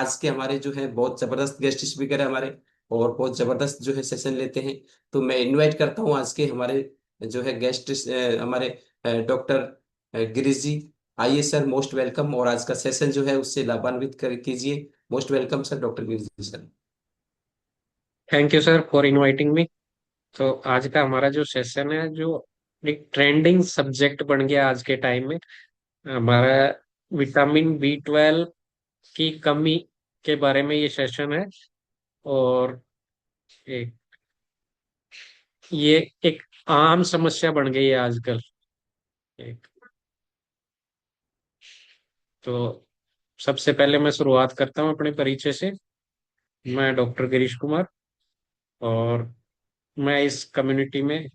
आज के हमारे जो है बहुत जबरदस्त गेस्ट स्पीकर है हमारे, और बहुत जबरदस्त जो है सेशन लेते हैं। तो मैं इनवाइट करता हूँ आज के हमारे जो है गेस्ट, हमारे डॉक्टर गिरीश जी। आइए सर, मोस्ट वेलकम, और आज का सेशन जो है उससे लाभान्वित कर कीजिए। Most welcome sir, doctor Girish ji sir. Thank you sir for inviting me. तो आज का हमारा जो सेशन है, जो एक ट्रेंडिंग सब्जेक्ट बन गया आज के टाइम में, हमारा विटामिन B12 की कमी के बारे में ये सेशन है। और एक ये एक आम समस्या बन गई है आजकल। एक, तो सबसे पहले मैं शुरुआत करता हूँ अपने परिचय से। मैं डॉक्टर गिरीश कुमार, और मैं इस कम्युनिटी में,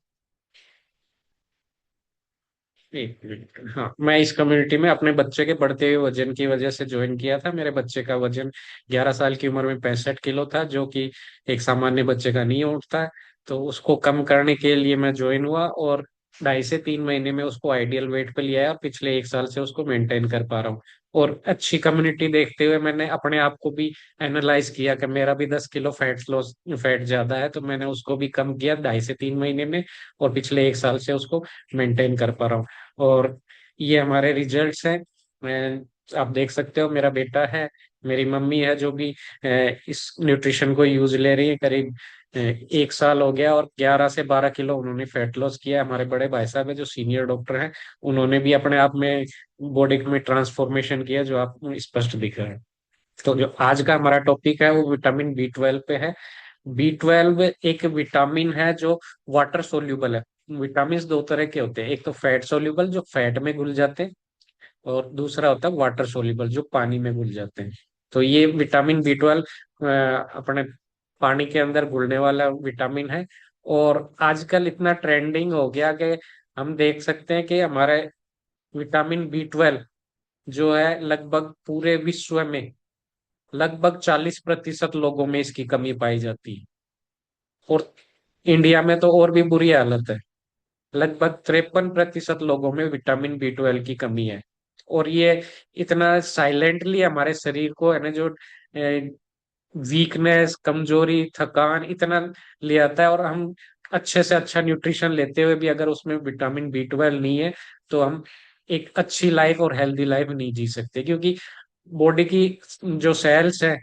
एक मिनट, हाँ, मैं इस कम्युनिटी में अपने बच्चे के बढ़ते हुए वजन की वजह से ज्वाइन किया था। मेरे बच्चे का वजन 11 साल की उम्र में 65 किलो था, जो कि एक सामान्य बच्चे का नहीं उठता है। तो उसको कम करने के लिए मैं ज्वाइन हुआ, और 2.5 से 3 महीने में उसको आइडियल वेट पे लिया है, और पिछले 1 साल से उसको मेंटेन कर पा रहा हूँ। और अच्छी कम्युनिटी देखते हुए मैंने अपने आप को भी एनालाइज किया कि मेरा भी 10 किलो फैट ज्यादा है, तो मैंने उसको भी कम किया 2.5 से 3 महीने में, और पिछले 1 साल से उसको मेंटेन कर पा रहा हूँ। और ये हमारे रिजल्ट्स हैं। आप देख सकते हो, मेरा बेटा है, मेरी मम्मी है, जो भी इस न्यूट्रिशन को यूज ले रही है। करीब 1 साल हो गया, और 11 से 12 किलो उन्होंने फैट लॉस किया है। हमारे बड़े भाई साहब है जो सीनियर डॉक्टर हैं, उन्होंने भी अपने आप में बॉडी में ट्रांसफॉर्मेशन किया, जो आपको स्पष्ट दिख रहा है। तो जो आज का हमारा टॉपिक है वो विटामिन B12 पे है। B12 एक विटामिन है जो वाटर सोल्यूबल है। विटामिन दो तरह के होते हैं, एक तो फैट सोल्यूबल जो फैट में घुल जाते हैं, और दूसरा होता है वाटर सोल्यूबल जो पानी में घुल जाते हैं। तो ये विटामिन B12 अपने पानी के अंदर घुलने वाला विटामिन है। और आजकल इतना ट्रेंडिंग हो गया कि हम देख सकते हैं कि हमारे विटामिन B12 जो है लगभग पूरे विश्व में लगभग 40% लोगों में इसकी कमी पाई जाती है। और इंडिया में तो और भी बुरी हालत है, लगभग 53% लोगों में विटामिन B12 की कमी है। और ये इतना साइलेंटली हमारे शरीर को है ना, जो वीकनेस, कमजोरी, थकान इतना ले आता है। और हम अच्छे से अच्छा न्यूट्रिशन लेते हुए भी अगर उसमें विटामिन B12 नहीं है, तो हम एक अच्छी लाइफ और हेल्दी लाइफ नहीं जी सकते। क्योंकि बॉडी की जो सेल्स है,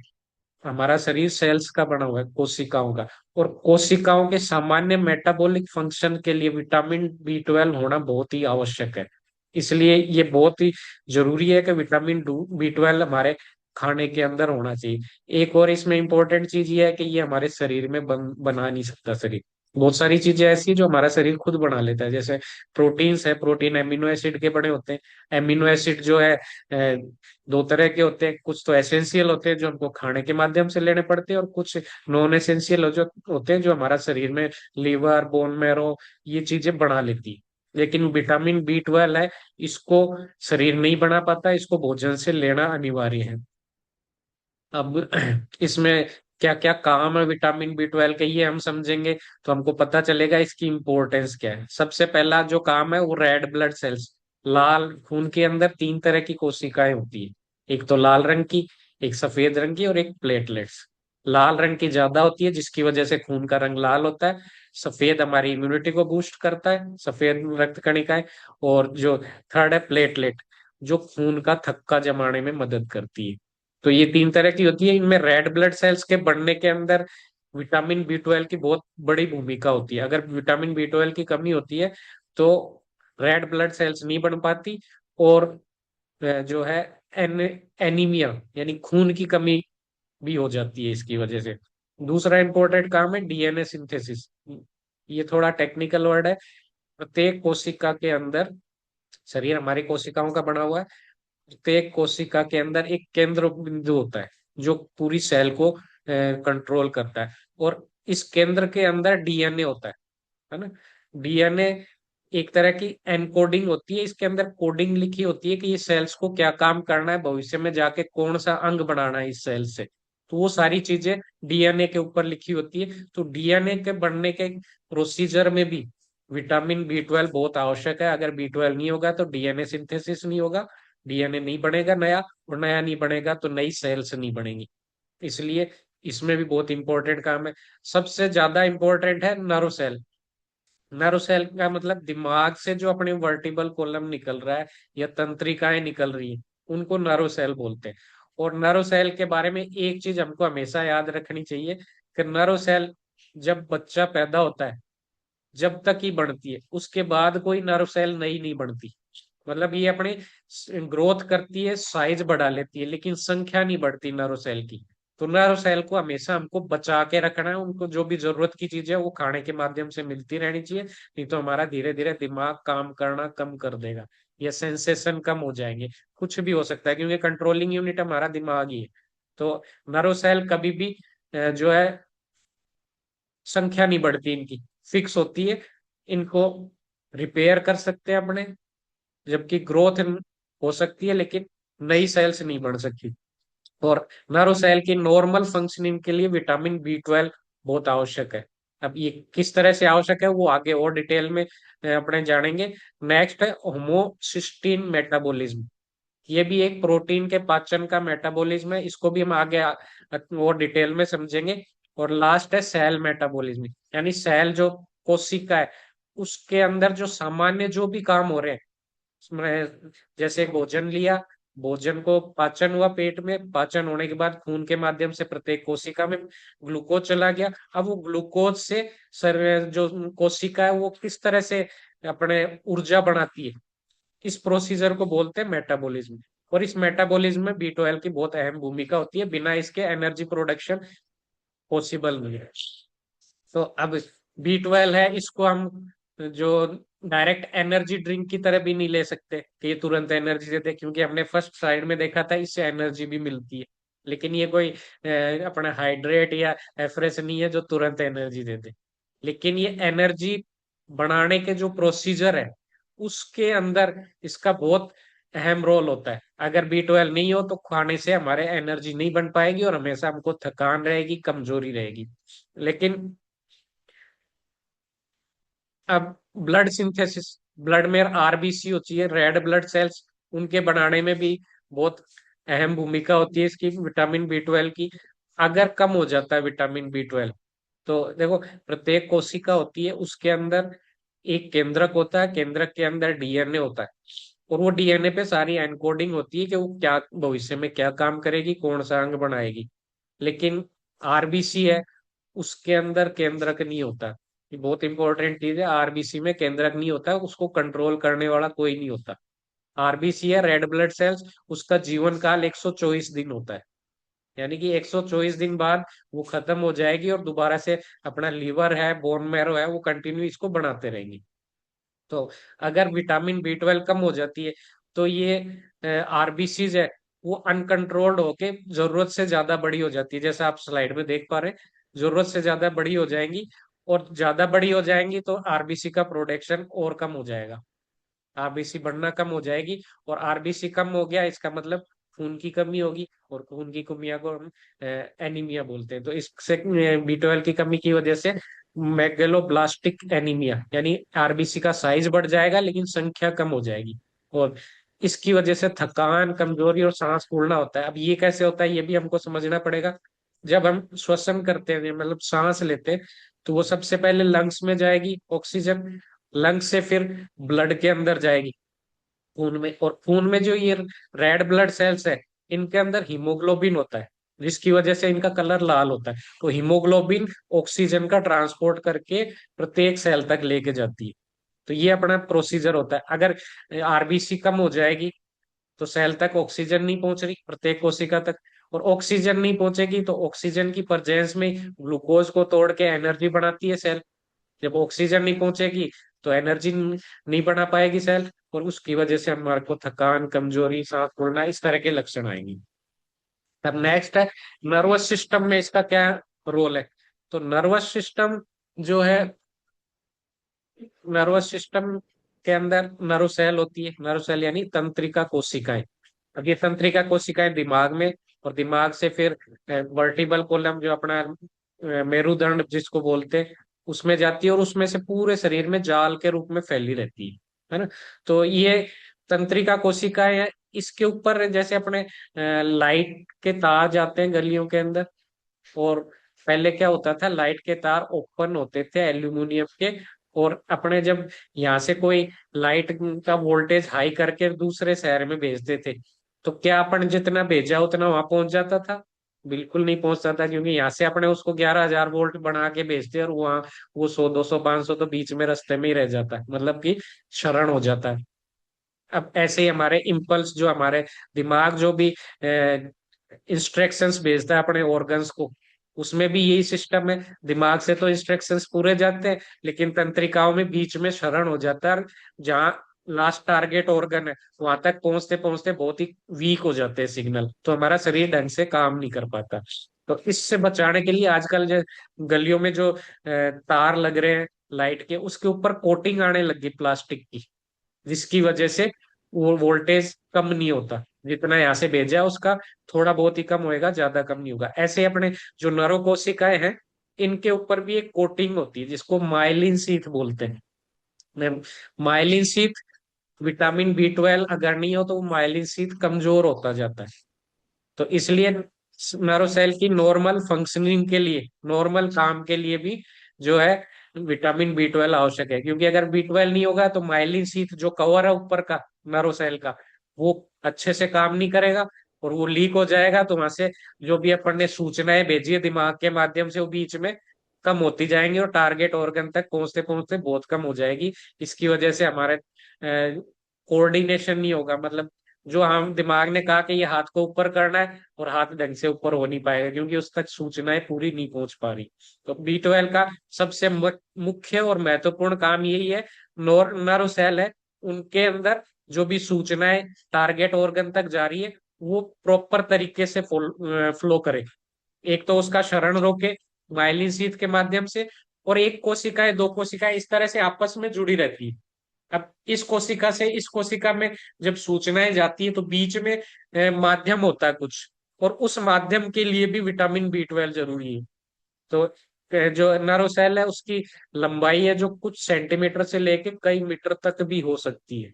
हमारा शरीर सेल्स का बना हुआ है, कोशिकाओं का। और कोशिकाओं के सामान्य मेटाबॉलिक फंक्शन के लिए विटामिन B12 होना बहुत ही आवश्यक है। इसलिए ये बहुत ही जरूरी है कि विटामिन B12 हमारे खाने के अंदर होना चाहिए। एक और इसमें इंपॉर्टेंट चीज ये है कि ये हमारे शरीर में बना नहीं सकता शरीर। बहुत सारी चीजें ऐसी हैं जो हमारा शरीर खुद बना लेता है, जैसे प्रोटीन्स है, प्रोटीन एमिनो एसिड के बने होते हैं। एमिनो एसिड जो है दो तरह के होते हैं, कुछ तो एसेंशियल होते हैं जो हमको खाने के माध्यम से लेने पड़ते हैं, और कुछ नॉन एसेंशियल जो होते हैं जो हमारा शरीर में लीवर, बोन मैरो ये चीजें बना लेती है। लेकिन विटामिन B12 है, इसको शरीर नहीं बना पाता, इसको भोजन से लेना अनिवार्य है। अब इसमें क्या क्या काम है विटामिन B12 के, ये हम समझेंगे तो हमको पता चलेगा इसकी इम्पोर्टेंस क्या है। सबसे पहला जो काम है वो रेड ब्लड सेल्स, लाल खून के अंदर 3 तरह की कोशिकाएं होती है। एक तो लाल रंग की, एक सफेद रंग की, और एक प्लेटलेट्स। लाल रंग की ज्यादा होती है जिसकी वजह से खून का रंग लाल होता है। सफेद हमारी इम्यूनिटी को बूस्ट करता है, सफेद रक्त कणिकाएं। और जो थर्ड है प्लेटलेट, जो खून का थक्का जमाने में मदद करती है। तो ये 3 तरह की होती है। इनमें रेड ब्लड सेल्स के बढ़ने के अंदर विटामिन B12 की बहुत बड़ी भूमिका होती है। अगर विटामिन B12 की कमी होती है तो रेड ब्लड सेल्स नहीं बन पाती, और जो है एन, एनीमिया यानी खून की कमी भी हो जाती है इसकी वजह से। दूसरा इंपॉर्टेंट काम है डीएनए सिंथेसिस। ये थोड़ा टेक्निकल वर्ड है। प्रत्येक कोशिका के अंदर, शरीर हमारी कोशिकाओं का बना हुआ है, प्रत्येक कोशिका के अंदर एक केंद्र बिंदु होता है जो पूरी सेल को कंट्रोल करता है। और इस केंद्र के अंदर डीएनए होता है ना। डीएनए एक तरह की एनकोडिंग होती है, इसके अंदर कोडिंग लिखी होती है कि ये सेल्स को क्या काम करना है, भविष्य में जाके कौन सा अंग बनाना है इस सेल से। तो वो सारी चीजें डीएनए के ऊपर लिखी होती है। तो डीएनए के बनने के प्रोसीजर में भी विटामिन B12 बहुत आवश्यक है। अगर B12 नहीं होगा तो डीएनए सिंथेसिस नहीं होगा, डीएनए नहीं बनेगा नया, और नया नहीं बनेगा तो नई सेल्स नहीं बनेंगी। इसलिए इसमें भी बहुत इंपॉर्टेंट काम है। सबसे ज्यादा इंपॉर्टेंट है नर्व सेल। नर्व सेल का मतलब दिमाग से जो अपने वर्टिबल कॉलम निकल रहा है या तंत्रिकाएं निकल रही हैं, उनको नर्व सेल बोलते हैं। और नर्व सेल के बारे में एक चीज हमको हमेशा याद रखनी चाहिए कि नर्व सेल जब बच्चा पैदा होता है, जब तक ही बढ़ती है, उसके बाद कोई नर्व सेल नई नहीं बढ़ती। मतलब ये अपनी ग्रोथ करती है, साइज बढ़ा लेती है, लेकिन संख्या नहीं बढ़ती नर्व सेल की। तो नर्व सेल को हमेशा हमको बचा के रखना है, उनको जो भी जरूरत की चीज है वो खाने के माध्यम से मिलती रहनी चाहिए, नहीं तो हमारा धीरे धीरे दिमाग काम करना कम कर देगा, या सेंसेशन कम हो जाएंगे। कुछ भी हो सकता है, क्योंकि कंट्रोलिंग यूनिट हमारा दिमाग ही है। तो नर्व सेल कभी भी जो है संख्या नहीं बढ़ती इनकी, फिक्स होती है। इनको रिपेयर कर सकते हैं अपने, जबकि ग्रोथ हो सकती है, लेकिन नई सेल्स नहीं बन सकती। और नर्व सेल की नॉर्मल फंक्शनिंग के लिए विटामिन B12 बहुत आवश्यक है। अब ये किस तरह से आवश्यक है वो आगे और डिटेल में अपने जानेंगे। नेक्स्ट है होमोसिस्टीन मेटाबॉलिज्म। ये भी एक प्रोटीन के पाचन का मेटाबॉलिज्म है, इसको भी हम आगे और डिटेल में समझेंगे। और लास्ट है सेल मेटाबॉलिज्म, यानी सेल जो कोशिका है उसके अंदर जो सामान्य जो भी काम हो रहे हैं, उसमें जैसे भोजन लिया, भोजन को पाचन हुआ, पेट में पाचन होने के बाद खून के माध्यम से प्रत्येक कोशिका में ग्लूकोज चला गया। अब वो ग्लूकोज से शरीर जो कोशिका है वो किस तरह से अपने ऊर्जा बनाती है, इस प्रोसीजर को बोलते हैं मेटाबॉलिज्म। और इस मेटाबॉलिज्म में B12 की बहुत अहम भूमिका होती है, बिना इसके एनर्जी प्रोडक्शन पॉसिबल नहीं है। तो अब B12 है, इसको हम जो डायरेक्ट एनर्जी ड्रिंक की तरह भी नहीं ले सकते कि ये तुरंत एनर्जी देते हैं, क्योंकि हमने फर्स्ट साइड में देखा था इससे एनर्जी भी मिलती है। लेकिन ये कोई अपना हाइड्रेट या एफरेस नहीं है जो तुरंत एनर्जी देते। लेकिन ये एनर्जी बनाने के जो प्रोसीजर है उसके अंदर इसका बहुत अहम रोल होता है। अगर B12 नहीं हो तो खाने से हमारे एनर्जी नहीं बन पाएगी और हमेशा हमको थकान रहेगी, कमजोरी रहेगी। लेकिन अब ब्लड सिंथेसिस, ब्लड में आरबीसी होती है, रेड ब्लड सेल्स, उनके बनाने में भी बहुत अहम भूमिका होती है इसकी, विटामिन B12 की। अगर कम हो जाता है विटामिन B12, तो देखो प्रत्येक कोशिका होती है, उसके अंदर एक केंद्रक होता है, केंद्रक के अंदर डीएनए होता है। और वो डीएनए पे सारी एनकोडिंग होती है कि वो क्या भविष्य में क्या काम करेगी, कौन सा अंग बनाएगी। लेकिन आरबीसी है, उसके अंदर केंद्रक नहीं होता। ये बहुत इंपॉर्टेंट चीज है, आरबीसी में केंद्रक नहीं होता, उसको कंट्रोल करने वाला कोई नहीं होता। आरबीसी है रेड ब्लड सेल्स, उसका जीवन काल 124 दिन होता है। यानी कि 124 दिन बाद वो खत्म हो जाएगी और दोबारा से अपना लीवर है, बोन मैरो है, वो कंटिन्यू इसको बनाते रहेंगे। तो अगर विटामिन B12 कम हो जाती है तो ये आरबीसीज है, वो अनकंट्रोल्ड होके जरूरत से ज्यादा बड़ी हो जाती है, जैसा आप स्लाइड में देख पा रहे हैं। जरूरत से ज्यादा बड़ी हो जाएंगी, और ज्यादा बड़ी हो जाएंगी तो आरबीसी का प्रोडक्शन और कम हो जाएगा, आरबीसी बढ़ना कम हो जाएगी। और आरबीसी कम हो गया इसका मतलब खून की कमी होगी, और खून की कमियां को हम एनीमिया बोलते हैं। तो इससे B12 की कमी की वजह से मेगलोब्लास्टिक एनीमिया, यानी आरबीसी का साइज बढ़ जाएगा लेकिन संख्या कम हो जाएगी। और इसकी वजह से थकान, कमजोरी और सांस फूलना होता है। अब ये कैसे होता है ये भी हमको समझना पड़ेगा। जब हम श्वसन करते हैं, मतलब सांस लेते हैं, तो वो सबसे पहले लंग्स में जाएगी ऑक्सीजन, लंग्स से फिर ब्लड के अंदर जाएगी, खून में। और खून में जो ये रेड ब्लड सेल्स है, इनके अंदर हीमोग्लोबिन होता है, जिसकी वजह से इनका कलर लाल होता है। तो हीमोग्लोबिन ऑक्सीजन का ट्रांसपोर्ट करके प्रत्येक सेल तक लेके जाती है। तो ये अपना प्रोसीजर होता है। अगर आरबीसी कम हो जाएगी तो सेल तक ऑक्सीजन नहीं पहुंच रही, प्रत्येक कोशिका तक। और ऑक्सीजन नहीं पहुंचेगी तो ऑक्सीजन की प्रेजेंस में ग्लूकोज को तोड़ के एनर्जी बनाती है सेल। जब ऑक्सीजन नहीं पहुंचेगी तो एनर्जी नहीं बना पाएगी सेल, और उसकी वजह से हमारे को थकान, कमजोरी, सांस फूलना, इस तरह के लक्षण आएंगे। अब नेक्स्ट है नर्वस सिस्टम में इसका क्या रोल है। तो नर्वस सिस्टम जो है, नर्वस सिस्टम के अंदर नर्व सेल होती है, नर्व सेल यानी तंत्रिका कोशिकाएं। अब ये तंत्रिका कोशिकाएं दिमाग में, और दिमाग से फिर वर्टिबल कॉलम जो अपना मेरुदंड जिसको बोलते हैं, उसमें जाती है, और उसमें से पूरे शरीर में जाल के रूप में फैली रहती है ना। तो ये तंत्रिका कोशिकाएं इसके ऊपर जैसे अपने लाइट के तार जाते हैं गलियों के अंदर, और पहले क्या होता था, लाइट के तार ओपन होते थे एल्यूमिनियम के, और अपने जब यहाँ से कोई लाइट का वोल्टेज हाई करके दूसरे शहर में भेजते थे, तो क्या अपन जितना भेजा उतना वहां पहुंच जाता था? बिल्कुल नहीं पहुंचता था, क्योंकि यहाँ से अपने उसको 11,000 वोल्ट बना के भेजते, और वहाँ वो 100 200 500 तो बीच में रास्ते में ही रह जाता है, मतलब कि क्षरण हो जाता है। अब ऐसे ही हमारे इम्पल्स, जो हमारे दिमाग जो भी इंस्ट्रक्शंस भेजता है अपने ऑर्गन्स को, उसमें भी यही सिस्टम है। दिमाग से तो इंस्ट्रक्शंस पूरे जाते हैं, लेकिन तंत्रिकाओं में बीच में क्षरण हो जाता है, और जहाँ लास्ट टारगेट ऑर्गन है वहां तक पहुंचते पहुंचते बहुत ही वीक हो जाते हैं सिग्नल, तो हमारा शरीर ढंग से काम नहीं कर पाता। तो इससे बचाने के लिए आजकल जो गलियों में जो तार लग रहे हैं लाइट के, उसके ऊपर कोटिंग आने लगी प्लास्टिक की, जिसकी वजह से वो वोल्टेज कम नहीं होता, जितना यहाँ से भेजा है उसका थोड़ा बहुत ही कम होएगा, ज्यादा कम नहीं होगा। ऐसे अपने जो नरो कोशिकाएं हैं, इनके ऊपर भी एक कोटिंग होती है जिसको माइलिन शीथ बोलते हैं। माइलिन शीथ, विटामिन B12 अगर नहीं हो तो वो माइलिन शीथ कमजोर होता जाता है। तो इसलिए नर्व सेल की नॉर्मल फंक्शनिंग के लिए, नॉर्मल काम के लिए भी जो है विटामिन B12 आवश्यक है, क्योंकि अगर B12 नहीं होगा तो माइलिन शीथ जो कवर है ऊपर का नर्व सेल का, वो अच्छे से काम नहीं करेगा, और वो लीक हो जाएगा, तो वहां से जो भी अपन ने सूचनाएं भेजी है दिमाग के माध्यम से, वो बीच में कम होती जाएंगी, और टारगेट ऑर्गन तक पहुंचते पहुंचते बहुत कम हो जाएगी। इसकी वजह से हमारे कोऑर्डिनेशन नहीं होगा, मतलब जो हम दिमाग ने कहा कि ये हाथ को ऊपर करना है, और हाथ ढंग से ऊपर हो नहीं पाएगा, क्योंकि उस तक सूचनाएं पूरी नहीं पहुंच पा रही। तो B12 का सबसे मुख्य और महत्वपूर्ण काम यही है, नर्व सेल है उनके अंदर जो भी सूचनाएं टारगेट ऑर्गन तक जा रही है, वो प्रॉपर तरीके से फ्लो करे। एक तो उसका शरण रोके माइलिन शीथ के माध्यम से, और एक कोशिकाएं दो कोशिकाएं इस तरह से आपस में जुड़ी रहती है। अब इस कोशिका से इस कोशिका में जब सूचनाएं जाती है, तो बीच में माध्यम होता है कुछ, और उस माध्यम के लिए भी विटामिन B12 जरूरी है। तो जो नर्व सेल है उसकी लंबाई है जो कुछ सेंटीमीटर से लेके कई मीटर तक भी हो सकती है।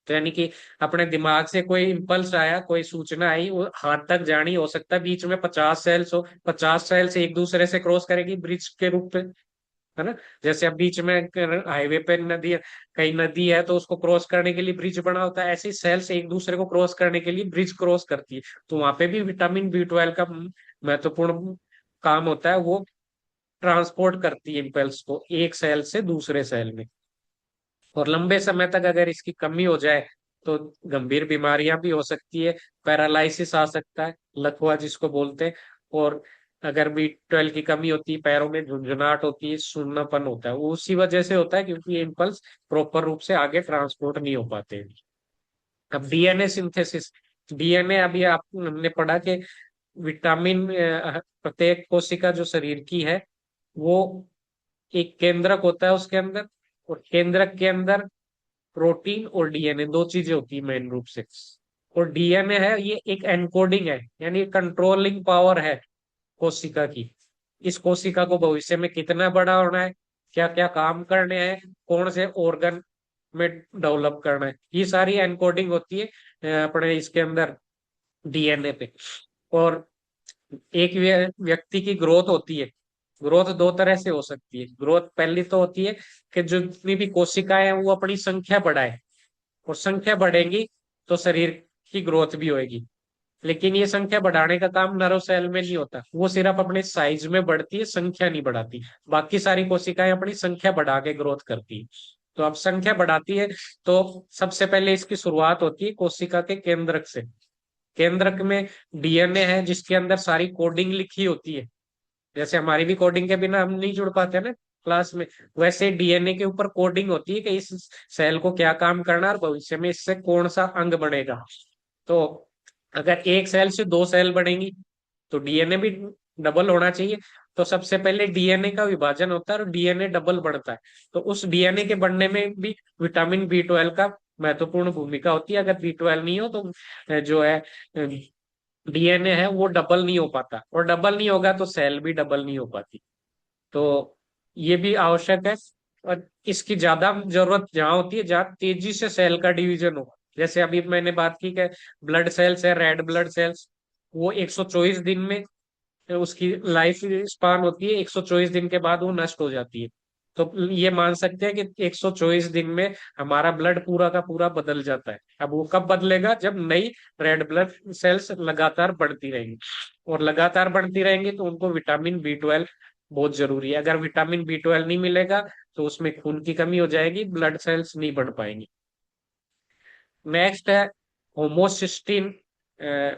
तो यानी कि अपने दिमाग से कोई इम्पल्स आया, कोई सूचना आई, वो हाथ तक जानी, हो सकता है बीच में 50 सेल्स हो, 50 सेल्स एक दूसरे से क्रॉस करेगी ब्रिज के रूप में, है ना? जैसे अब बीच में हाईवे पे नदी, कहीं नदी है तो उसको क्रॉस करने के लिए ब्रिज बना होता है, ऐसे ही सेल्स एक दूसरे को क्रॉस करने के लिए ब्रिज क्रॉस करती है। तो वहां पे भी विटामिन B12 का महत्वपूर्ण काम होता है, वो ट्रांसपोर्ट करती है इम्पल्स को एक सेल से दूसरे सेल में। और लंबे समय तक अगर इसकी कमी हो जाए तो गंभीर बीमारियां भी हो सकती है, पैरालिसिस आ सकता है, लकवा जिसको बोलते हैं। और अगर B12 की कमी होती है, पैरों में झुंझुनाहट होती है, सुन्नापन होता है, वो उसी वजह से होता है क्योंकि ये इम्पल्स प्रॉपर रूप से आगे ट्रांसपोर्ट नहीं हो पाते। अब डीएनए सिंथेसिस, डीएनए अभी आप हमने पढ़ा कि विटामिन प्रत्येक कोशिका जो शरीर की है, वो एक केंद्रक होता है उसके अंदर, और केंद्रक के अंदर प्रोटीन और डीएनए दो चीजें होती है मेन रूप से। और डीएनए है ये एक एनकोडिंग है, यानी कंट्रोलिंग पावर है कोशिका की। इस कोशिका को भविष्य में कितना बड़ा होना है, क्या क्या काम करने हैं, कौन से ऑर्गन में डेवलप करना है, ये सारी एनकोडिंग होती है अपने इसके अंदर डीएनए पे। और एक व्यक्ति की ग्रोथ होती है, ग्रोथ दो तरह से हो सकती है। ग्रोथ पहली तो होती है कि जो जितनी भी कोशिकाएं हैं वो अपनी संख्या बढ़ाए, और संख्या बढ़ेगी तो शरीर की ग्रोथ भी होगी। लेकिन ये संख्या बढ़ाने का काम नर्व सेल में नहीं होता, वो सिर्फ अपने साइज में बढ़ती है, संख्या नहीं बढ़ाती। बाकी सारी कोशिकाएं अपनी संख्या बढ़ा के ग्रोथ करती है। तो अब संख्या बढ़ाती है, तो सबसे पहले इसकी शुरुआत होती है कोशिका के केंद्रक से। केंद्रक में डीएनए है जिसके अंदर सारी कोडिंग लिखी होती है। जैसे हमारी भी कोडिंग के बिना हम नहीं जुड़ पाते ना क्लास में, वैसे डीएनए के ऊपर कोडिंग होती है कि इस सेल को क्या काम करना है, और भविष्य में इससे कौन सा अंग बनेगा। तो अगर एक सेल से दो सेल बनेंगी तो डीएनए भी डबल होना चाहिए। तो सबसे पहले डीएनए का विभाजन होता है और डीएनए डबल बढ़ता है। तो उस डीएनए के बढ़ने में भी विटामिन B12 का महत्वपूर्ण भूमिका होती है। अगर B12 नहीं हो तो जो है डीएनए है वो डबल नहीं हो पाता, और डबल नहीं होगा तो सेल भी डबल नहीं हो पाती। तो ये भी आवश्यक है। और इसकी ज्यादा जरूरत जहाँ होती है जहाँ तेजी से सेल का डिवीजन हो, जैसे अभी मैंने बात की कि ब्लड सेल्स है, रेड ब्लड सेल्स, वो 124 दिन में उसकी लाइफ स्पान होती है, 124 दिन के बाद वो नष्ट हो जाती है। तो ये मान सकते हैं कि 124 दिन में हमारा ब्लड पूरा का पूरा बदल जाता है। अब वो कब बदलेगा? जब नई रेड ब्लड सेल्स लगातार बढ़ती रहेंगी, और लगातार बढ़ती रहेंगी तो उनको विटामिन बी 12 बहुत जरूरी है। अगर विटामिन बी 12 नहीं मिलेगा तो उसमें खून की कमी हो जाएगी, ब्लड सेल्स नहीं बढ़ पाएंगी। नेक्स्ट है होमोसिस्टिन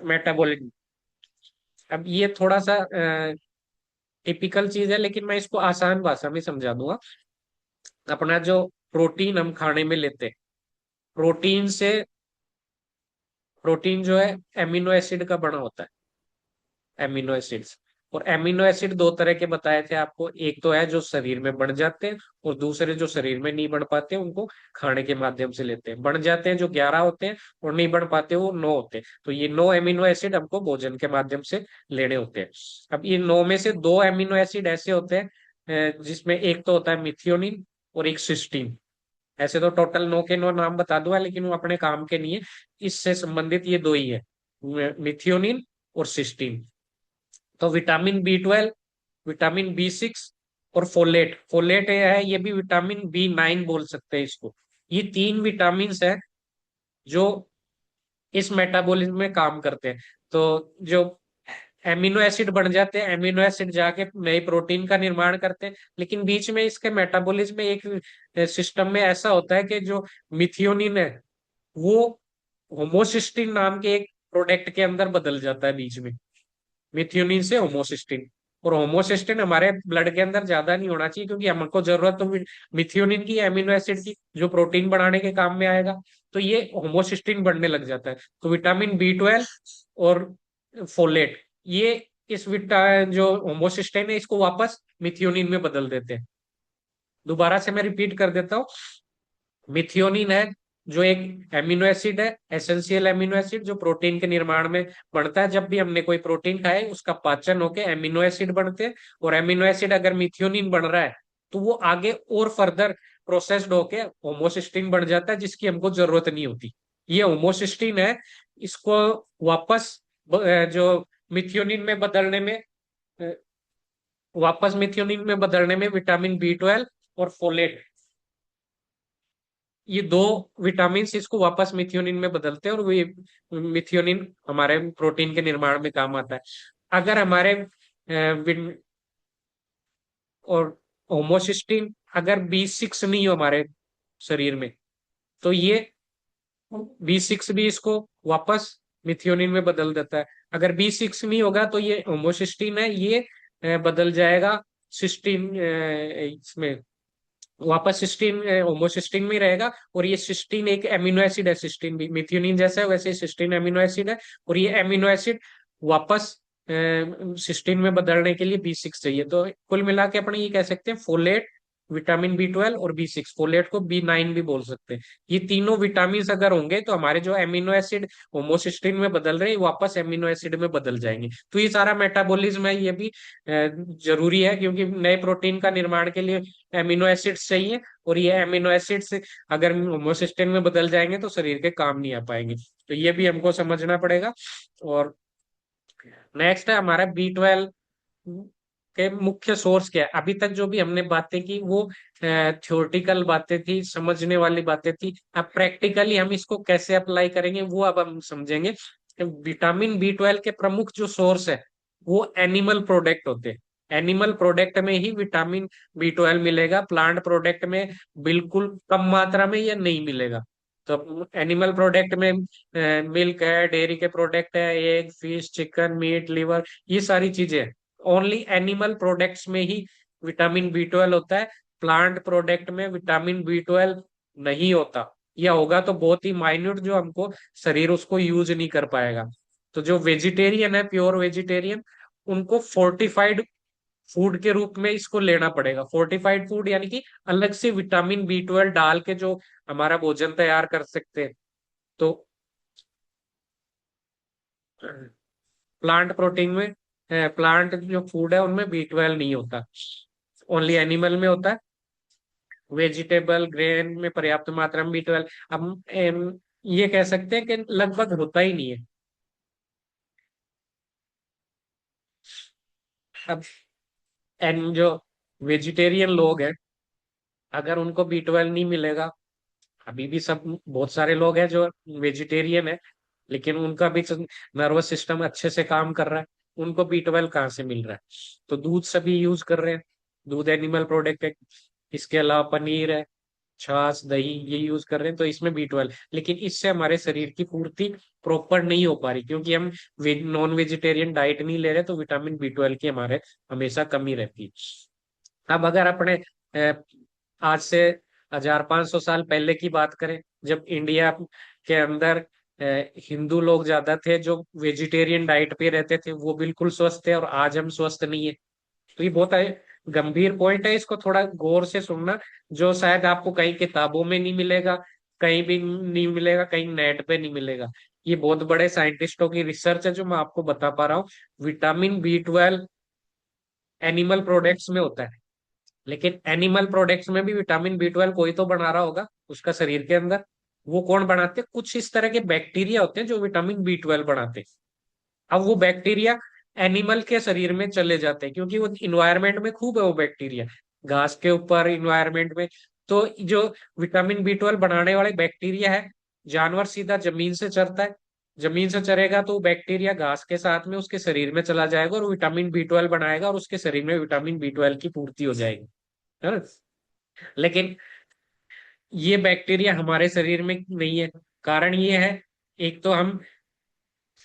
मेटाबॉलिज्म। अब ये थोड़ा सा टिपिकल चीज है, लेकिन मैं इसको आसान भाषा में समझा दूंगा। अपना जो प्रोटीन हम खाने में लेते हैं, प्रोटीन से, प्रोटीन जो है एमिनो एसिड का बना होता है, एमिनो एसिड्स। और एमिनो एसिड दो तरह के बताए थे आपको, एक तो है जो शरीर में बढ़ जाते हैं, और दूसरे जो शरीर में नहीं बढ़ पाते उनको खाने के माध्यम से लेते हैं। बढ़ जाते हैं जो 11 होते हैं, और नहीं बढ़ पाते वो 9 होते हैं। तो ये 9 एमिनो एसिड हमको भोजन के माध्यम से लेने होते हैं। अब ये 9 में से 2 एमिनो एसिड ऐसे होते हैं जिसमें एक तो होता है मिथियोनिन और एक सिस्टीन। ऐसे तो टोटल 9 के 9 नाम बता दूंगा, लेकिन वो अपने काम के नहीं है। इससे संबंधित ये दो ही है, मिथियोनिन और सिस्टीन। तो विटामिन बी 12, विटामिन बी 6 और फोलेट, फोलेट ये है, ये भी विटामिन बी 9 बोल सकते हैं इसको। ये तीन विटामिन है जो इस मेटाबॉलिज्म में काम करते हैं। तो जो एमिनो एसिड बन जाते हैं, एमिनो एसिड जाके नए प्रोटीन का निर्माण करते हैं, लेकिन बीच में इसके मेटाबॉलिज्म में एक सिस्टम में ऐसा होता है कि जो मिथियोनिन है वो होमोसिस्टिन नाम के एक प्रोडक्ट के अंदर बदल जाता है बीच में, मिथ्यूनिन से होमोसिस्टिन। और होमोसिस्टिन हमारे ब्लड के अंदर ज्यादा नहीं होना चाहिए, क्योंकि हमको जरूरत तो मिथ्यूनिन की, एमिनो एसिड की, जो प्रोटीन बनाने के काम में आएगा। तो ये होमोसिस्टिन बढ़ने लग जाता है। तो विटामिन बी 12 और फोलेट, ये इस जो होमोसिस्टिन है इसको वापस मिथ्यूनिन में बदल देते हैं। दोबारा से मैं रिपीट कर देता हूँ। मिथियोनिन है जो एक एमिनो एसिड है, एसेंशियल एमिनो एसिड, जो प्रोटीन के निर्माण में बनता है। जब भी हमने कोई प्रोटीन खाए उसका पाचन होके एमिनो एसिड बनते हैं, और एमिनो एसिड अगर मिथियोनिन बन रहा है तो वो आगे और फर्दर प्रोसेस्ड होके होमोसिस्टिन बन जाता है, जिसकी हमको जरूरत नहीं होती। ये होमोसिस्टिन है, इसको वापस जो मिथियोनिन में बदलने में अ, वापस मिथियोनिन में बदलने में विटामिन बी 12 और फोलेट, ये दो विटामिन इसको वापस मिथियोनिन में बदलते हैं, और वो मिथियोनिन हमारे प्रोटीन के निर्माण में काम आता है। अगर हमारे और होमोसिस्टिन अगर बी 6 नहीं हो हमारे शरीर में, तो ये बी 6 भी इसको वापस मिथियोनिन में बदल देता है। अगर बी 6 नहीं होगा तो ये होमोसिस्टिन है, ये बदल जाएगा सिस्टीन, इसमें वापस सिस्टीन, होमोसिस्टीन में रहेगा। और ये सिस्टीन एक एमिनो एसिड है, सिस्टीन भी मिथ्यूनिन जैसा है, वैसे सिस्टीन एमिनो एसिड है। और ये एमिनो एसिड वापस सिस्टीन में बदलने के लिए बी 6 चाहिए। तो कुल मिला के अपने ये कह सकते हैं फोलेट, विटामिन बी 12 और बी 6, फोलेट को बी 9 भी बोल सकते हैं। ये तीनों विटामिन अगर होंगे तो हमारे जो एमिनो एसिड होमोसिस्टीन में बदल रहे हैं वापस एमिनो एसिड में बदल जाएंगे। तो ये सारा मेटाबॉलिज्म है, ये भी जरूरी है, क्योंकि नए प्रोटीन का निर्माण के लिए एमिनो एसिड्स चाहिए। और ये एमिनो एसिड्स अगर होमोसिस्टेन में बदल जाएंगे तो शरीर के काम नहीं आ पाएंगे। तो ये भी हमको समझना पड़ेगा। और नेक्स्ट है हमारा बी 12 के मुख्य सोर्स क्या है। अभी तक जो भी हमने बातें की वो थ्योरेटिकल बातें थी, समझने वाली बातें थी। अब प्रैक्टिकली हम इसको कैसे अप्लाई करेंगे वो अब हम समझेंगे। विटामिन बी 12 के प्रमुख जो सोर्स है वो एनिमल प्रोडक्ट होते हैं। एनिमल प्रोडक्ट में ही विटामिन बी 12 मिलेगा, प्लांट प्रोडक्ट में बिल्कुल कम मात्रा में या नहीं मिलेगा। तो एनिमल प्रोडक्ट में मिल्क है, डेयरी के प्रोडक्ट है, egg, fish, chicken, meat, liver, ये सारी चीजें ओनली एनिमल प्रोडक्ट्स में ही विटामिन बी 12 होता है। प्लांट प्रोडक्ट में विटामिन बी 12 नहीं होता, या होगा तो बहुत ही माइन्यूट, जो हमको शरीर उसको यूज नहीं कर पाएगा। तो जो वेजिटेरियन है, प्योर वेजिटेरियन, उनको फोर्टिफाइड फूड के रूप में इसको लेना पड़ेगा। फोर्टिफाइड फूड यानी कि अलग से विटामिन बी 12 डाल के जो हमारा भोजन तैयार कर सकते हैं। तो प्लांट प्रोटीन में, प्लांट जो फूड है उनमें बी 12 नहीं होता, ओनली एनिमल में होता है। वेजिटेबल ग्रेन में पर्याप्त मात्रा में बी 12। अब ये कह सकते हैं कि लगभग होता ही नहीं है। अब एन जो वेजिटेरियन लोग हैं, अगर उनको B12 नहीं मिलेगा, अभी भी सब बहुत सारे लोग हैं जो वेजिटेरियन है, लेकिन उनका भी नर्वस सिस्टम अच्छे से काम कर रहा है, उनको B12 कहाँ से मिल रहा है? तो दूध सभी यूज कर रहे हैं, दूध एनिमल प्रोडक्ट है, इसके अलावा पनीर है, छाछ दही ये यूज कर रहे हैं, तो इसमें B12, लेकिन इससे हमारे शरीर की पूर्ति प्रॉपर नहीं हो पा रही, क्योंकि हम नॉन वेजिटेरियन डाइट नहीं ले रहे, तो विटामिन B12 की हमारे हमेशा कमी रहती है। अब अगर अपने आज से 1500 साल पहले की बात करें, जब इंडिया के अंदर हिंदू लोग ज्यादा थे जो वेजिटेरियन डाइट पे रहते थे, वो बिल्कुल स्वस्थ थे, और आज हम स्वस्थ नहीं है। तो ये बहुत गंभीर पॉइंट है, इसको थोड़ा गौर से सुनना, जो शायद आपको कहीं किताबों में नहीं मिलेगा, कहीं भी नहीं मिलेगा, कहीं नेट पे नहीं मिलेगा। ये बहुत बड़े साइंटिस्टों की रिसर्च है जो मैं आपको बता पा रहा हूँ। विटामिन B12 एनिमल प्रोडक्ट्स में होता है, लेकिन एनिमल प्रोडक्ट्स में भी विटामिन B12 कोई तो बना रहा होगा उसका शरीर के अंदर। वो कौन बनाते हैं? कुछ इस तरह के बैक्टीरिया होते हैं जो विटामिन B12 बनाते हैं। अब वो बैक्टीरिया एनिमल के शरीर में चले जाते हैं, क्योंकि वो इन्वायरमेंट में खूब है वो बैक्टीरिया, घास के ऊपर इन्वायरमेंट में। तो जो विटामिन B12 बनाने वाले बैक्टीरिया है, जानवर सीधा जमीन से चरता है, जमीन से चरेगा तो बैक्टीरिया घास के साथ में उसके शरीर में चला जाएगा और विटामिन B12 बनाएगा, और उसके शरीर में विटामिन B12 की पूर्ति हो जाएगी, है ना? लेकिन ये बैक्टीरिया हमारे शरीर में नहीं है। कारण ये है, एक तो हम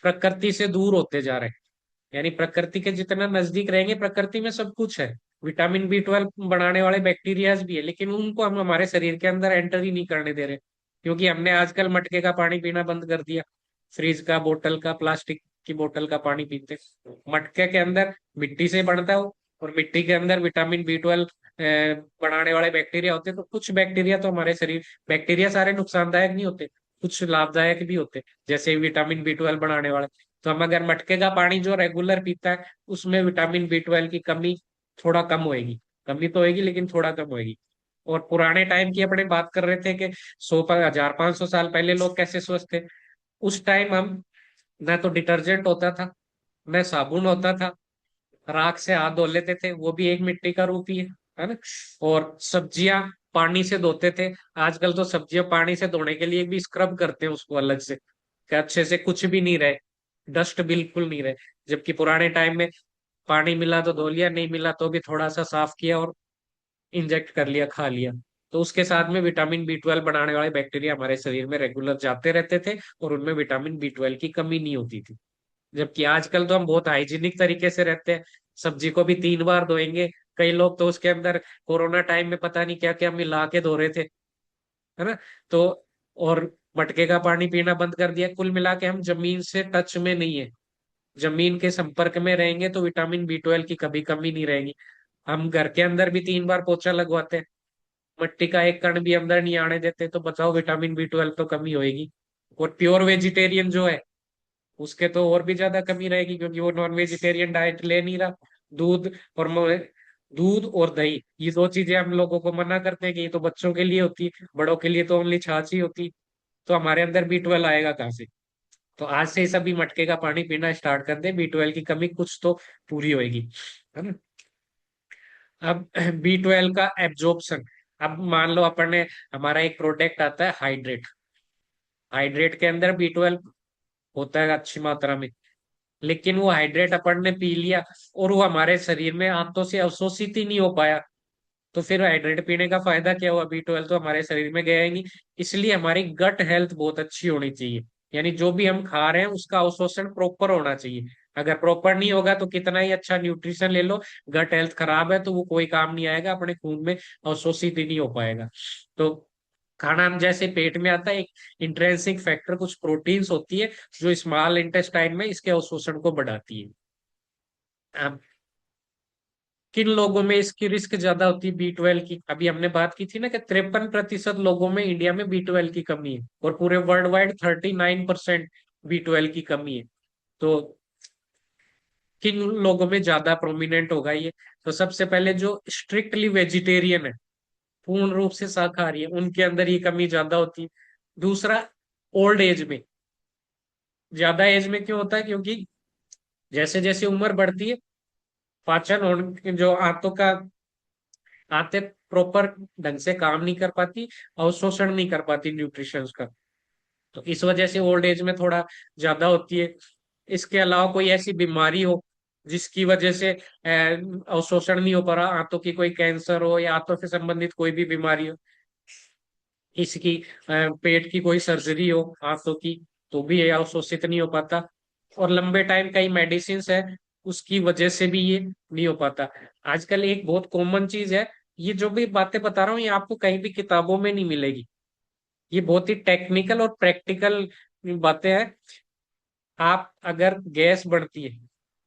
प्रकृति से दूर होते जा रहे हैं, यानी प्रकृति के जितना नजदीक रहेंगे, प्रकृति में सब कुछ है, विटामिन B12 बनाने वाले बैक्टीरियाज भी है, लेकिन उनको हम हमारे शरीर के अंदर एंटर ही नहीं करने दे रहे, क्योंकि हमने आजकल मटके का पानी पीना बंद कर दिया, फ्रिज का, बोतल का, प्लास्टिक की बोतल का पानी पीते। मटके के अंदर मिट्टी से बनता हो, और मिट्टी के अंदर विटामिन B12 बनाने वाले बैक्टीरिया होते हैं, तो कुछ बैक्टीरिया तो हमारे शरीर, बैक्टीरिया सारे नुकसानदायक नहीं होते, कुछ लाभदायक भी होते, जैसे विटामिन B12 बनाने वाले। तो हम अगर मटके का पानी जो रेगुलर पीता है, उसमें विटामिन B12 की कमी थोड़ा कम होएगी, कमी तो होएगी लेकिन थोड़ा कम होएगी। और पुराने टाइम की अपने बात कर रहे थे कि 100 1500 साल पहले लोग कैसे स्वस्थ थे। उस टाइम हम, न तो डिटर्जेंट होता था, न साबुन होता था, राख से हाथ धो लेते थे, वो भी एक मिट्टी का रूप ही है ना? और सब्जियां पानी से धोते थे। आजकल तो सब्जियां पानी से धोने के लिए भी स्क्रब करते हैं उसको अलग से, कि अच्छे से कुछ भी नहीं रहे, डस्ट बिल्कुल नहीं रहे। जबकि पुराने टाइम में पानी मिला तो धो लिया, नहीं मिला तो भी थोड़ा सा साफ किया और इंजेक्ट कर लिया, खा लिया। तो उसके साथ में विटामिन B12 बनाने वाले बैक्टीरिया हमारे शरीर में रेगुलर जाते रहते थे, और उनमें विटामिन B12 की कमी नहीं होती थी। जबकि आजकल तो हम बहुत हाइजीनिक तरीके से रहते हैं, सब्जी को भी 3 बार धोएंगे। कई लोग तो उसके अंदर कोरोना टाइम में पता नहीं क्या क्या मिला के धो रहे थे, है ना? तो और मटके का पानी पीना बंद कर दिया। कुल मिला के हम जमीन से टच में नहीं है, जमीन के संपर्क में रहेंगे तो विटामिन B12 की कभी कमी नहीं रहेगी। हम घर के अंदर भी 3 बार पोछा लगवाते हैं, मिट्टी का एक कण भी अंदर नहीं आने देते, तो बताओ विटामिन B12 तो कमी होएगी। और प्योर वेजिटेरियन जो है, उसके तो और भी ज्यादा कमी रहेगी, क्योंकि वो नॉन वेजिटेरियन डाइट ले नहीं रहा। दूध और दूध और दही, ये दो चीजें हम लोगों को मना करते हैं कि ये तो बच्चों के लिए होती है, बड़ों के लिए तो ओनली छाछ ही होती। तो हमारे अंदर B12 आएगा कहाँ से? तो आज से ही सभी मटके का पानी पीना स्टार्ट कर दे, B12 की कमी कुछ तो पूरी होएगी, है ना? अब B12 का एब्जॉर्प्शन, अब मान लो अपन ने, हमारा एक प्रोडक्ट आता है हाइड्रेट, हाइड्रेट के अंदर B12 होता है अच्छी मात्रा में, लेकिन वो हाइड्रेट अपन ने पी लिया और वो हमारे शरीर में आंतों से अवशोषित ही नहीं हो पाया, तो फिर हाइड्रेट पीने का फायदा क्या हुआ? B12 तो हमारे शरीर में गया ही नहीं। इसलिए हमारी गट हेल्थ बहुत अच्छी होनी चाहिए, यानी जो भी हम खा रहे हैं उसका अवशोषण प्रॉपर होना चाहिए। अगर प्रॉपर नहीं होगा तो कितना ही अच्छा न्यूट्रिशन ले लो, गट हेल्थ खराब है तो वो कोई काम नहीं आएगा, अपने खून में अवशोषित ही नहीं हो पाएगा। तो खाना हम जैसे पेट में आता है, एक इंट्रिंसिक फैक्टर, कुछ प्रोटीन्स होती है जो स्मॉल इंटेस्टाइन में इसके अवशोषण को बढ़ाती है। अब किन लोगों में इसकी रिस्क ज्यादा होती है B12 की? अभी हमने बात की थी ना कि 53% लोगों में इंडिया में B12 की कमी है, और पूरे वर्ल्ड वाइड 39% B12 की कमी है। तो किन लोगों में ज्यादा प्रोमिनेंट होगा ये? तो सबसे पहले जो स्ट्रिक्टली वेजिटेरियन है, पूर्ण रूप से शाकाहारी है, उनके अंदर ये कमी ज्यादा होती है। दूसरा, ओल्ड एज में। ज्यादा एज में क्यों होता है? क्योंकि जैसे जैसे उम्र बढ़ती है, पाचन और जो आंतों का आंतें प्रॉपर ढंग से काम नहीं कर पाती, अवशोषण नहीं कर पाती न्यूट्रिशंस का। तो इस वजह से ओल्ड एज में थोड़ा ज्यादा होती है। इसके अलावा कोई ऐसी बीमारी हो जिसकी वजह से अवशोषण नहीं हो पा रहा, आंतों की कोई कैंसर हो या आंतों से संबंधित कोई भी बीमारी हो, इसकी पेट की कोई सर्जरी हो आंतों की, तो भी ये अवशोषित नहीं हो पाता। और लंबे टाइम कई मेडिसिन है, उसकी वजह से भी ये नहीं हो पाता। आजकल एक बहुत कॉमन चीज है, ये जो भी बातें बता रहा हूँ ये आपको कहीं भी किताबों में नहीं मिलेगी। ये बहुत ही टेक्निकल और प्रैक्टिकल बातें हैं। आप अगर गैस बढ़ती है,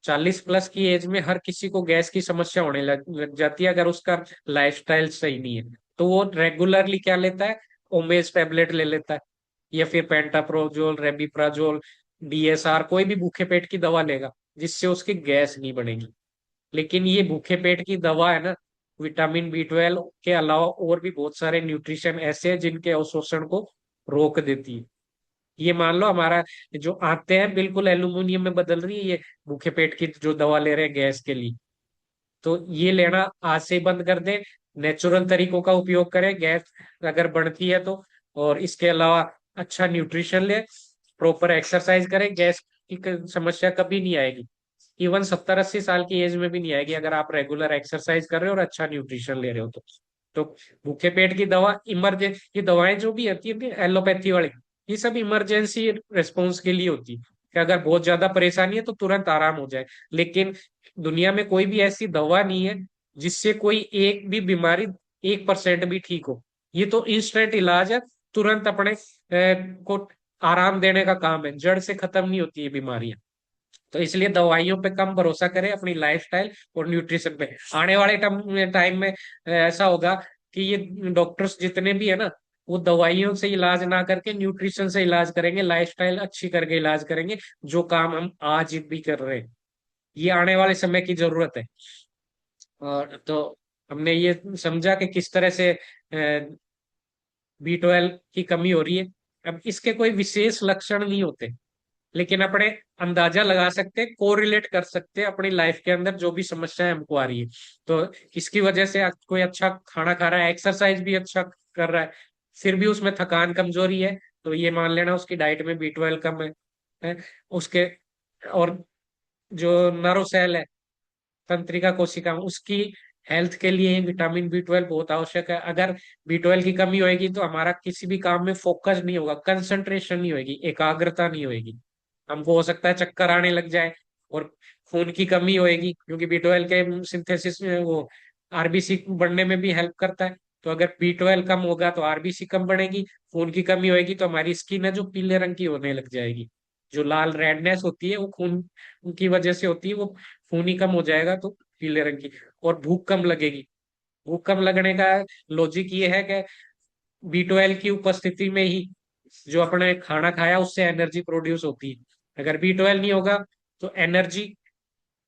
40+ की एज में हर किसी को गैस की समस्या होने लग जाती है अगर उसका लाइफस्टाइल सही नहीं है। तो वो रेगुलरली क्या लेता है? ओमेज टेबलेट ले लेता है, या फिर पेंटाप्रोजोल, रेबिप्राजोल, डीएसआर, कोई भी भूखे पेट की दवा लेगा जिससे उसकी गैस नहीं बढ़ेगी। लेकिन ये भूखे पेट की दवा है ना, विटामिन B12 के अलावा और भी बहुत सारे न्यूट्रिशन ऐसे हैं जिनके अवशोषण को रोक देती है। ये मान लो हमारा जो आते हैं बिल्कुल एल्यूमिनियम में बदल रही है, ये भूखे पेट की जो दवा ले रहे हैं गैस के लिए। तो ये लेना आज से ही बंद कर दें, नेचुरल तरीकों का उपयोग करें गैस अगर बढ़ती है तो। और इसके अलावा अच्छा न्यूट्रिशन ले, प्रॉपर एक्सरसाइज करें, गैस की समस्या कभी नहीं आएगी। इवन 70-80 साल की एज में भी नहीं आएगी अगर आप रेगुलर एक्सरसाइज कर रहे हो और अच्छा न्यूट्रिशन ले रहे हो तो भूखे पेट की दवा इमरजेंसी, ये दवाएं जो भी होती है एलोपैथी वाली, ये सब इमरजेंसी रिस्पॉन्स के लिए होती है कि अगर बहुत ज्यादा परेशानी है तो तुरंत आराम हो जाए। लेकिन दुनिया में कोई भी ऐसी दवा नहीं है जिससे कोई एक भी बीमारी 1% भी ठीक हो। ये तो इंस्टेंट इलाज है, तुरंत अपने को आराम देने का काम है, जड़ से खत्म नहीं होती है बीमारियां। तो इसलिए दवाइयों पे कम भरोसा करें, अपनी लाइफस्टाइल और न्यूट्रिशन पे। आने वाले टाइम में ऐसा होगा कि ये डॉक्टर्स जितने भी है ना, वो दवाइयों से इलाज ना करके न्यूट्रिशन से इलाज करेंगे, लाइफस्टाइल अच्छी करके इलाज करेंगे, जो काम हम आज भी कर रहे हैं। ये आने वाले समय की जरूरत है। और तो हमने ये समझा कि किस तरह से B12 की कमी हो रही है। अब इसके कोई विशेष लक्षण नहीं होते, लेकिन अपने अंदाजा लगा सकते हैं, कोरिलेट कर सकते हैं अपनी लाइफ के अंदर जो भी समस्याएं हमको आ रही है। तो इसकी वजह से कोई अच्छा खाना खा रहा है, एक्सरसाइज भी अच्छा कर रहा है, फिर भी उसमें थकान कमजोरी है, तो ये मान लेना उसकी डाइट में B12 कम है। उसके और जो नर्व सेल है, तंत्रिका कोशिका, उसकी हेल्थ के लिए विटामिन B12 बहुत आवश्यक है। अगर B12 की कमी होगी तो हमारा किसी भी काम में फोकस नहीं होगा, कंसंट्रेशन नहीं होगी, एकाग्रता नहीं होगी, हमको हो सकता है चक्कर आने लग जाए। और खून की कमी होएगी क्योंकि B12 के सिंथेसिस में वो आरबीसी बढ़ने में भी हेल्प करता है। तो अगर B12 कम होगा तो आरबीसी कम बढ़ेगी, खून की कमी होएगी तो हमारी स्किन है जो पीले रंग की होने लग जाएगी। जो लाल रेडनेस होती है वो खून की वजह से होती है, वो खून ही कम हो जाएगा तो पीले रंग की। और भूख कम लगेगी। भूख कम लगने का लॉजिक ये है कि B12 की उपस्थिति में ही जो अपने खाना खाया उससे एनर्जी प्रोड्यूस होती है। अगर B12 नहीं होगा तो एनर्जी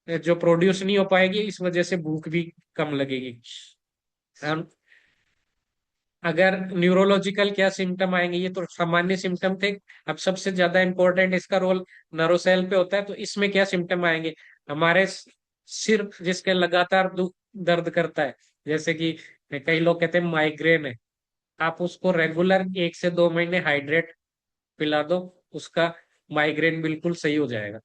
जो प्रोड्यूस नहीं हो पाएगी, इस वजह से भूख भी कम लगेगी। हम अगर न्यूरोलॉजिकल क्या सिम्टम आएंगे, ये तो सामान्य सिम्टम थे। अब सबसे ज्यादा इंपॉर्टेंट इसका रोल नरोसेल पे होता है। तो इसमें क्या सिम्टम आएंगे? हमारे सिर जिसके लगातार दर्द करता है, जैसे कि कई लोग कहते हैं माइग्रेन है, आप उसको रेगुलर 1 से 2 महीने हाइड्रेट पिला दो, उसका माइग्रेन बिल्कुल सही हो जाएगा।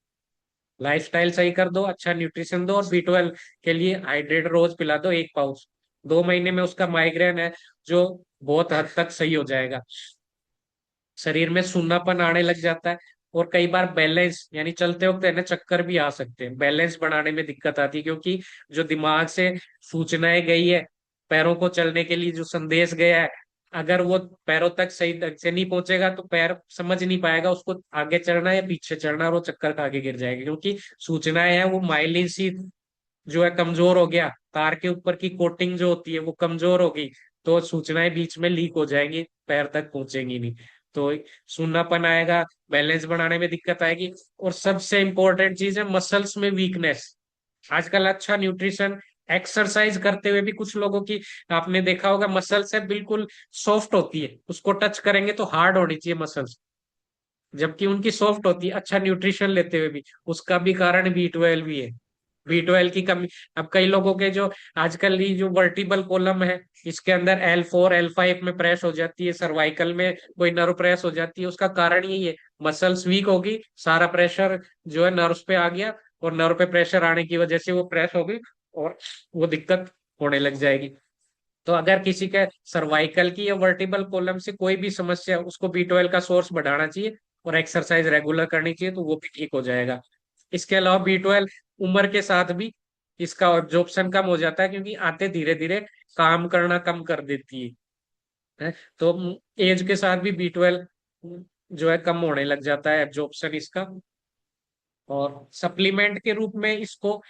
लाइफस्टाइल सही कर दो, अच्छा न्यूट्रिशन दो, और B12 के लिए हाइड्रेट रोज पिला दो 1 पाउच, 2 महीने में उसका माइग्रेन है जो बहुत हद तक सही हो जाएगा। शरीर में सूनापन आने लग जाता है, और कई बार बैलेंस यानी चलते वक्त है ना चक्कर भी आ सकते हैं, बैलेंस बनाने में दिक्कत आती है, क्योंकि जो दिमाग से सूचनाएं गई है, पैरों को चलने के लिए जो संदेश गया है, अगर वो पैरों तक सही ढंग से नहीं पहुंचेगा तो पैर समझ नहीं पाएगा उसको आगे चढ़ना है या पीछे चढ़ना, और वो चक्कर खा के गिर जाएगा। क्योंकि सूचनाएं हैं वो माइलिन सी जो है कमजोर हो गया, तार के ऊपर की कोटिंग जो होती है वो कमजोर होगी, तो सूचनाएं बीच में लीक हो जाएंगी, पैर तक पहुंचेंगी नहीं। तो सुन्नापन आएगा, बैलेंस बनाने में दिक्कत आएगी। और सबसे इंपॉर्टेंट चीज है मसल्स में वीकनेस। आजकल अच्छा न्यूट्रिशन, एक्सरसाइज करते हुए भी कुछ लोगों की आपने देखा होगा मसल्स है बिल्कुल सॉफ्ट होती है, उसको टच करेंगे तो हार्ड होनी चाहिए मसल्स, जबकि उनकी सॉफ्ट होती है अच्छा न्यूट्रिशन लेते हुए भी। उसका भी कारण बी 12 भी है, बी 12 की कमी। अब कई लोगों के जो आजकल ये जो वर्टिबल कॉलम है, इसके अंदर L4 L5 में प्रेस हो जाती है, सर्वाइकल में कोई नर्व प्रेस हो जाती है, उसका कारण यही है, मसल्स वीक होगी, सारा प्रेशर जो है नर्व्स पे आ गया, और नर्व पे प्रेशर आने की वजह से वो प्रेस होगी, और वो दिक्कत होने लग जाएगी। तो अगर किसी के सर्वाइकल की या वर्टिबल कॉलम से कोई भी समस्या है, उसको बी 12 का सोर्स बढ़ाना चाहिए और एक्सरसाइज रेगुलर करनी चाहिए, तो वो भी ठीक हो जाएगा। इसके अलावा बी 12 उम्र के साथ भी इसका ऑब्जॉर्प्शन कम हो जाता है, क्योंकि आते धीरे धीरे काम करना कम कर देती है। तो एज के साथ भी बी 12 जो है कम होने लग जाता है एब्जॉर्प्शन इसका। और सप्लीमेंट के रूप में इसको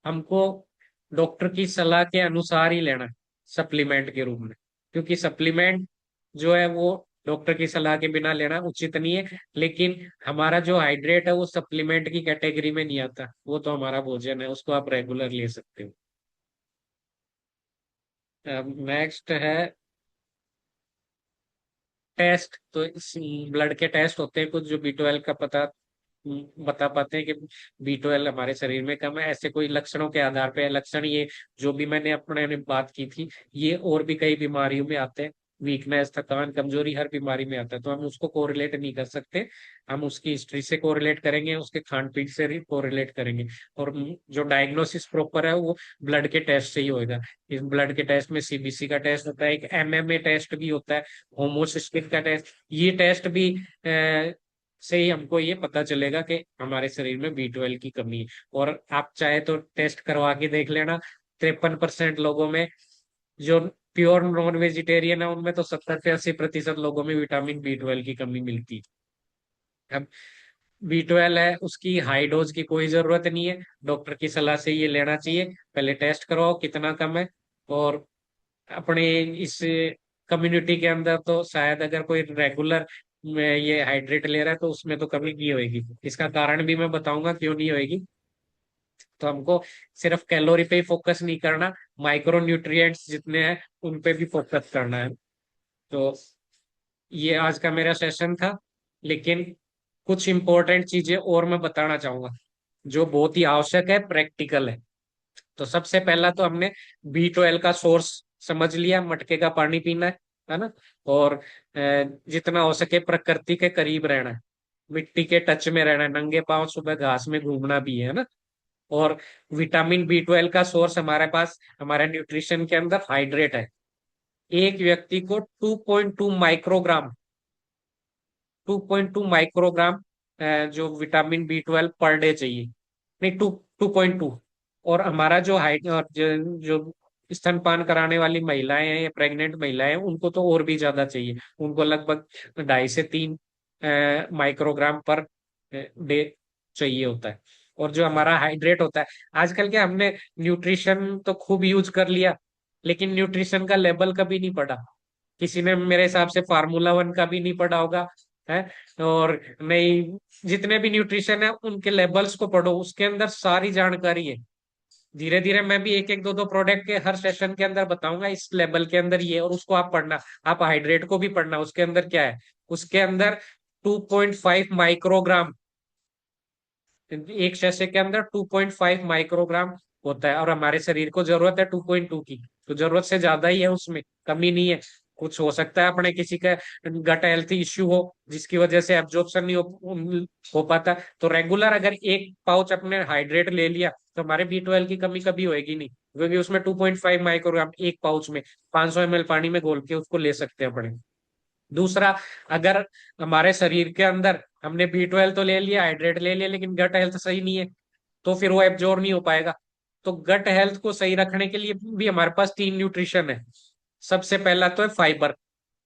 हमको डॉक्टर की सलाह के अनुसार ही लेना है, सप्लीमेंट के रूप में। क्योंकि सप्लीमेंट जो है वो डॉक्टर की सलाह के बिना लेना उचित नहीं है। लेकिन हमारा जो हाइड्रेट है वो सप्लीमेंट की कैटेगरी में नहीं आता, वो तो हमारा भोजन है, उसको आप रेगुलर ले सकते हो। नेक्स्ट है टेस्ट। तो ब्लड के टेस्ट होते हैं कुछ जो बी 12 का पता बता पाते हैं कि बी 12 हमारे शरीर में कम है, ऐसे कोई लक्षणों के आधार पे। लक्षण ये जो भी मैंने अपने ने बात की थी, ये और भी कई बीमारियों में आते हैं, वीकनेस, थकान, कमजोरी, हर बीमारी में आता है, तो हम उसको कोरिलेट नहीं कर सकते। हम उसकी हिस्ट्री से कोरिलेट करेंगे, उसके खान पीन से भी कोरिलेट करेंगे। और जो डायग्नोसिस प्रॉपर है वो ब्लड के टेस्ट से ही होगा। इस ब्लड के टेस्ट में सीबीसी का टेस्ट होता है, एक MMA टेस्ट भी होता है, होमोसिस्टिन का टेस्ट। ये टेस्ट भी से ही हमको ये पता चलेगा कि हमारे शरीर में बी 12 की कमी है। और आप चाहे तो टेस्ट करवा के देख लेना, 53% लोगों में, जो प्योर नॉन वेजिटेरियन है उनमें तो 70 से 80% लोगों में विटामिन बी 12 की कमी मिलती है। अब बी 12 है, उसकी हाई डोज की कोई जरूरत नहीं है, डॉक्टर की सलाह से ये लेना चाहिए। पहले टेस्ट करवाओ कितना कम है। और अपने इस कम्युनिटी के अंदर तो शायद अगर कोई रेगुलर में ये हाइड्रेट ले रहा है तो उसमें तो कमी नहीं होगी। इसका कारण भी मैं बताऊंगा क्यों नहीं होगी। तो हमको सिर्फ कैलोरी पे ही फोकस नहीं करना, माइक्रो न्यूट्रिएंट्स जितने हैं उन पे भी फोकस करना है। तो ये आज का मेरा सेशन था। लेकिन कुछ इंपॉर्टेंट चीजें और मैं बताना चाहूंगा जो बहुत ही आवश्यक है, प्रैक्टिकल है। तो सबसे पहला तो हमने बी 12 का सोर्स समझ लिया, मटके का पानी पीना है ना। और जितना हो सके प्रकृति के करीब रहना है, मिट्टी के टच में रहना है, नंगे पांव सुबह घास में घूमना भी है ना। और विटामिन बी 12 का सोर्स हमारे पास हमारे न्यूट्रिशन के अंदर हाइड्रेट है। एक व्यक्ति को 2.2 माइक्रोग्राम, 2.2 माइक्रोग्राम जो विटामिन बी 12 पर डे चाहिए। नहीं, 2.2। और हमारा जो हाइट और जो स्तनपान कराने वाली महिलाएं हैं या प्रेग्नेंट महिलाएं हैं, उनको तो और भी ज्यादा चाहिए, उनको लगभग 2.5 से 3 माइक्रोग्राम पर डे चाहिए होता है। और जो हमारा हाइड्रेट होता है, आजकल क्या हमने न्यूट्रिशन तो खूब यूज कर लिया, लेकिन न्यूट्रिशन का लेवल कभी नहीं पढ़ा। किसी ने मेरे हिसाब से फार्मूला 1 का भी नहीं पढ़ा होगा है। और नहीं, जितने भी न्यूट्रिशन है उनके लेबल्स को पढ़ो, उसके अंदर सारी जानकारी है। धीरे धीरे मैं भी एक एक दो दो प्रोडक्ट के हर सेशन के अंदर बताऊंगा, इस लेवल के अंदर ये, और उसको आप पढ़ना। आप हाइड्रेट को भी पढ़ना, उसके अंदर क्या है। उसके अंदर 2.5 माइक्रोग्राम, एक शीशे के अंदर 2.5 माइक्रोग्राम होता है, और हमारे शरीर को जरूरत है 2.2 की। तो जरूरत से ज्यादा ही है, उसमें कमी नहीं है। कुछ हो सकता है अपने किसी का गट हेल्थ इश्यू हो जिसकी वजह से एब्जॉर्प्शन नहीं हो पाता। तो रेगुलर अगर एक पाउच अपने हाइड्रेट ले लिया तो हमारे बी 12 की कमी कभी होएगी नहीं, क्योंकि उसमें 2.5 माइक्रोग्राम एक पाउच में 500 ml पानी में घोल के उसको ले सकते हैं अपने। दूसरा, अगर हमारे शरीर के अंदर हमने बी 12 तो ले लिया, हाइड्रेट ले लिया, लेकिन गट हेल्थ सही नहीं है, तो फिर वो एब्जॉर्ब नहीं हो पाएगा। तो गट हेल्थ को सही रखने के लिए भी हमारे पास 3 न्यूट्रिशन है। सबसे पहला तो है फाइबर।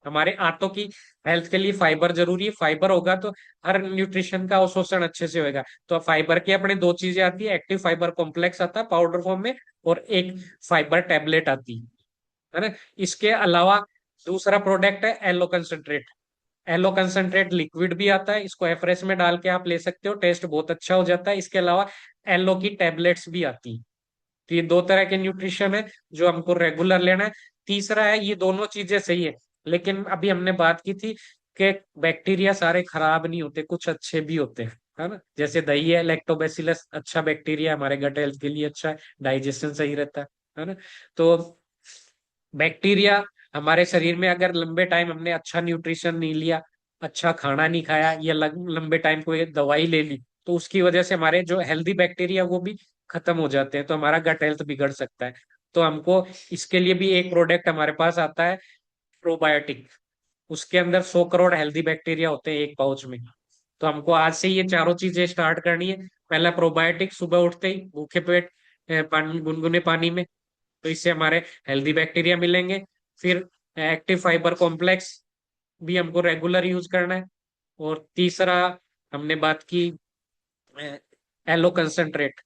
हमारे आंतों की हेल्थ के लिए फाइबर जरूरी है, फाइबर होगा तो हर न्यूट्रिशन का अवशोषण अच्छे से होगा। तो फाइबर की अपने दो चीजें आती है, एक्टिव फाइबर कॉम्प्लेक्स आता है पाउडर फॉर्म में, और एक फाइबर टेबलेट आती है ना। इसके अलावा दूसरा प्रोडक्ट है aloe concentrate. Aloe concentrate liquid भी आता है, इसको एफरेस में डाल के आप ले सकते हो, टेस्ट बहुत अच्छा हो जाता है। इसके अलावा एलो की टेबलेट्स भी आती है। तो ये दो तरह के न्यूट्रिशन है जो हमको रेगुलर लेना है। तीसरा है, ये दोनों चीजें सही है, लेकिन अभी हमने बात की थी के बैक्टीरिया सारे खराब नहीं होते, कुछ अच्छे भी होते हैं, है ना। जैसे दही है, लैक्टोबैसिलस अच्छा बैक्टीरिया, हमारे गट हेल्थ के लिए अच्छा है, डाइजेशन सही रहता है ना। तो बैक्टीरिया हमारे शरीर में, अगर लंबे टाइम हमने अच्छा न्यूट्रिशन नहीं लिया, अच्छा खाना नहीं खाया, या लंबे टाइम कोई दवाई ले ली, तो उसकी वजह से हमारे जो हेल्दी बैक्टीरिया वो भी खत्म हो जाते हैं, तो हमारा गट हेल्थ बिगड़ सकता है। तो हमको इसके लिए भी एक प्रोडक्ट हमारे पास आता है, प्रोबायोटिक। उसके अंदर 100 करोड़ हेल्दी बैक्टीरिया होते हैं एक पाउच में। तो हमको आज से ये चारों चीजें स्टार्ट करनी है। पहला प्रोबायोटिक, सुबह उठते ही भूखे पेट पानी, गुनगुने पानी में, तो इससे हमारे हेल्दी बैक्टीरिया मिलेंगे। फिर एक्टिव फाइबर कॉम्प्लेक्स भी हमको रेगुलर यूज करना है। और तीसरा हमने बात की एलो कंसंट्रेट।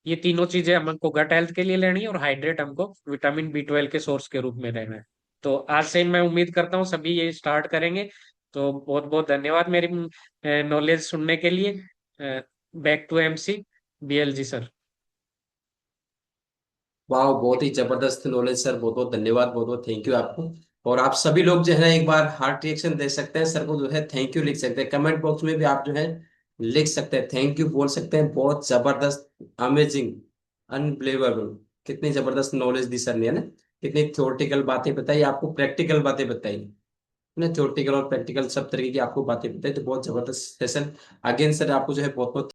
ये तीनों चीजें हमको गट हेल्थ के लिए लेनी है, और हाइड्रेट हमको विटामिन बी 12 के सोर्स के रूप में लेना है। तो आज से मैं उम्मीद करता हूँ सभी ये स्टार्ट करेंगे। तो बहुत बहुत धन्यवाद मेरी नॉलेज सुनने के लिए। Back to MC BLG sir. वाह, बहुत ही जबरदस्त नॉलेज सर, बहुत बहुत धन्यवाद, बहुत बहुत थैंक यू आपको। और आप सभी लोग जो है ना एक बार हार्ट रिएक्शन दे सकते हैं सर को, जो है थैंक यू लिख सकते हैं कमेंट बॉक्स में भी, आप जो है लिख सकते हैं, थैंक यू बोल सकते हैं। बहुत जबरदस्त, अमेजिंग, अनबिलीवेबल, कितनी जबरदस्त नॉलेज दी सर ने, है ना। कितनी थ्योरेटिकल बातें बताई, आपको प्रैक्टिकल बातें बताई ना, थ्योरेटिकल और प्रैक्टिकल सब तरीके की आपको बातें बताई, तो बहुत जबरदस्त सेशन। अगेन सर आपको जो है बहुत बहुत